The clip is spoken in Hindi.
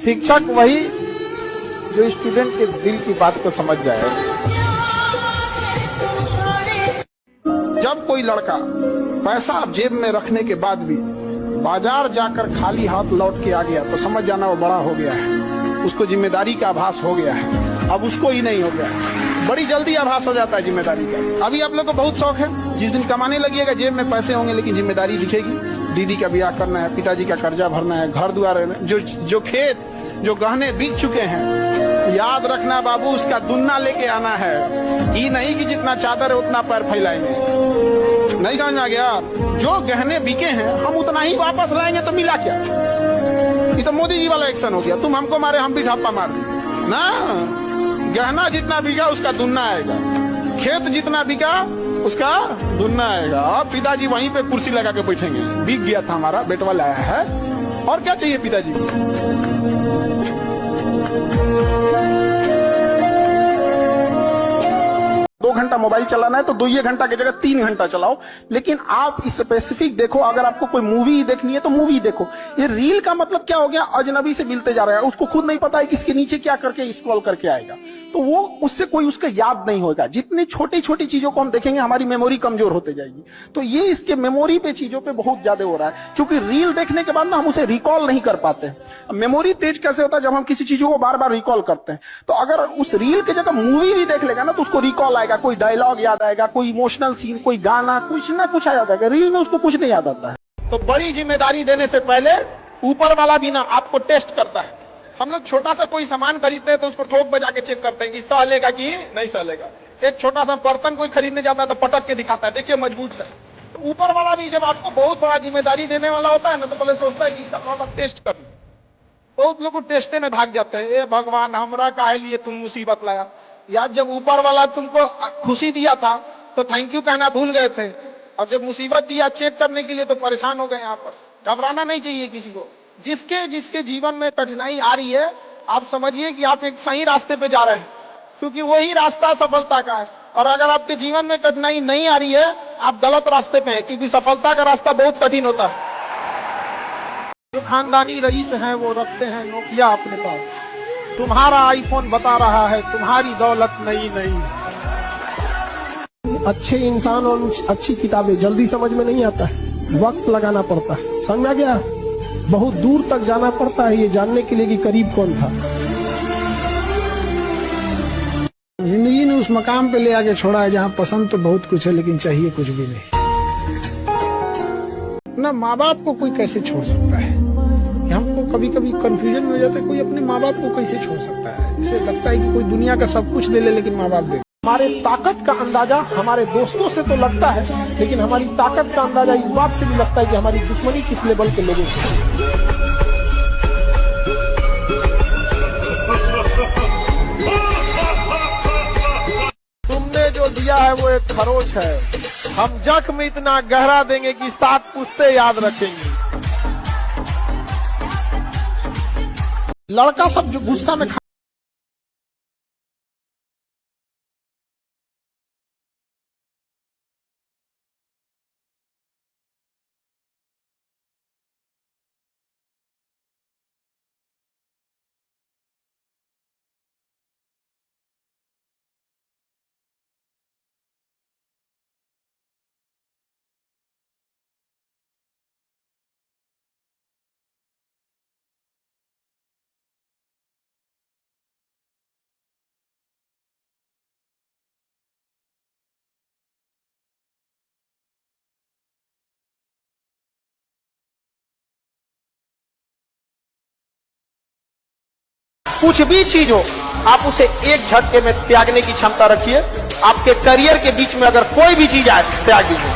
शिक्षक वही जो स्टूडेंट के दिल की बात को समझ जाए। जब कोई लड़का पैसा जेब में रखने के बाद भी बाजार जाकर खाली हाथ लौट के आ गया तो समझ जाना वो बड़ा हो गया है, उसको जिम्मेदारी का आभास हो गया है। अब उसको ही नहीं हो गया है, बड़ी जल्दी आभास हो जाता है जिम्मेदारी का। अभी आप लोग को बहुत शौक है, जिस दिन कमाने लगिएगा जेब में पैसे होंगे लेकिन जिम्मेदारी दिखेगी। दीदी का ब्याह करना है, पिताजी का कर्जा भरना है, घर द्वार, जो खेत जो गहने बीत चुके हैं, याद रखना बाबू उसका दुन्ना लेके आना है। ये नहीं कि जितना चादर है उतना पैर फैलाएंगे, नहीं समझ आ गया। जो गहने बिके हैं हम उतना ही वापस लाएंगे तो मिला क्या? ये तो मोदी जी वाला एक्शन हो गया, तुम हमको मारे हम भी ढापा मार ना। गहना जितना बिका उसका दुन्ना आएगा, खेत जितना बिका उसका दुन्ना आएगा। अब पिताजी वहीं पे कुर्सी लगा के बैठेंगे, बिक गया था हमारा बेटवा लाया है, और क्या चाहिए पिताजी को? 2 घंटा मोबाइल चलाना है तो 2 घंटा की जगह 3 घंटा चलाओ, लेकिन आप स्पेसिफिक देखो। अगर आपको कोई मूवी देखनी है तो मूवी देखो। ये रील का मतलब क्या हो गया? अजनबी से मिलते जा रहा है, उसको खुद नहीं पता है कि इसके नीचे क्या करके स्क्रॉल करके आएगा, तो वो उससे कोई उसका याद नहीं होगा। जितनी छोटी छोटी चीजों को हम देखेंगे हमारी मेमोरी कमजोर होते जाएगी। तो ये इसके मेमोरी पे चीजों पे बहुत ज्यादा हो रहा है, क्योंकि रील देखने के बाद ना हम उसे रिकॉल नहीं कर पाते। मेमोरी तेज कैसे होता है? जब हम किसी चीजों को बार बार रिकॉल करते हैं। तो अगर उस रील की जगह मूवी भी देख लेगा ना तो उसको रिकॉल आएगा, कोई डायलॉग याद आएगा, कोई इमोशनल सीन, कोई गाना, कुछ ना कुछ आ याद आएगा। रील में उसको कुछ नहीं याद आता है। तो बड़ी जिम्मेदारी देने से पहले ऊपर वाला भी ना आपको टेस्ट करता है। हम लोग छोटा सा कोई सामान खरीदते हैं तो उसको ठोक बजा के चेक करते हैं कि सहलेगा कि नहीं सहलेगा। एक छोटा सा बर्तन कोई खरीदने जाता है तो पटक के दिखाता है, देखिए मजबूत है। तो ऊपर वाला भी जब आपको बहुत बड़ा जिम्मेदारी देने वाला होता है ना तो पहले सोचता है कि इसका प्रोडक्ट टेस्ट कर। बहुत लोग टेस्टे में भाग जाते हैं, ए भगवान हमरा काहे लिए तुम मुसीबत लाया। यार जब ऊपर वाला तुमको खुशी दिया था तो थैंक यू कहना भूल गए थे, और जब मुसीबत दिया चेक करने के लिए तो परेशान हो गए। यहाँ पर घबराना नहीं चाहिए किसी को। जिसके जीवन में कठिनाई आ रही है आप समझिए कि आप एक सही रास्ते पे जा रहे हैं, क्योंकि वही रास्ता सफलता का है। और अगर आपके जीवन में कठिनाई नहीं आ रही है आप गलत रास्ते पे हैं, क्योंकि सफलता का रास्ता बहुत कठिन होता है। जो खानदानी रईस हैं वो रखते हैं नोकिया अपने पास। तुम्हारा आईफोन बता रहा है तुम्हारी दौलत नई नई। अच्छे इंसान और अच्छी किताबें जल्दी समझ में नहीं आता है, वक्त लगाना पड़ता है। समझ में आ गया? बहुत दूर तक जाना पड़ता है ये जानने के लिए कि करीब कौन था। जिंदगी ने उस मकाम पे ले आके छोड़ा है जहाँ पसंद तो बहुत कुछ है लेकिन चाहिए कुछ भी नहीं। ना माँ बाप को कोई कैसे छोड़ सकता है? हमको कभी कभी कंफ्यूजन में हो जाता है, कोई अपने माँ बाप को कैसे छोड़ सकता है? इसे लगता है कि कोई दुनिया का सब कुछ दे ले लेकिन माँ बाप दे। हमारे ताकत का अंदाजा हमारे दोस्तों से तो लगता है, लेकिन हमारी ताकत का अंदाजा इस बात से भी लगता है कि हमारी दुश्मनी किस लेवल के लोगों से। तुमने जो दिया है वो एक खरोच है, हम जख्म इतना गहरा देंगे कि 7 पुश्ते याद रखेंगे। लड़का सब जो गुस्सा में कुछ भी चीज हो आप उसे एक झटके में त्यागने की क्षमता रखिए। आपके करियर के बीच में अगर कोई भी चीज आए त्याग दीजिए।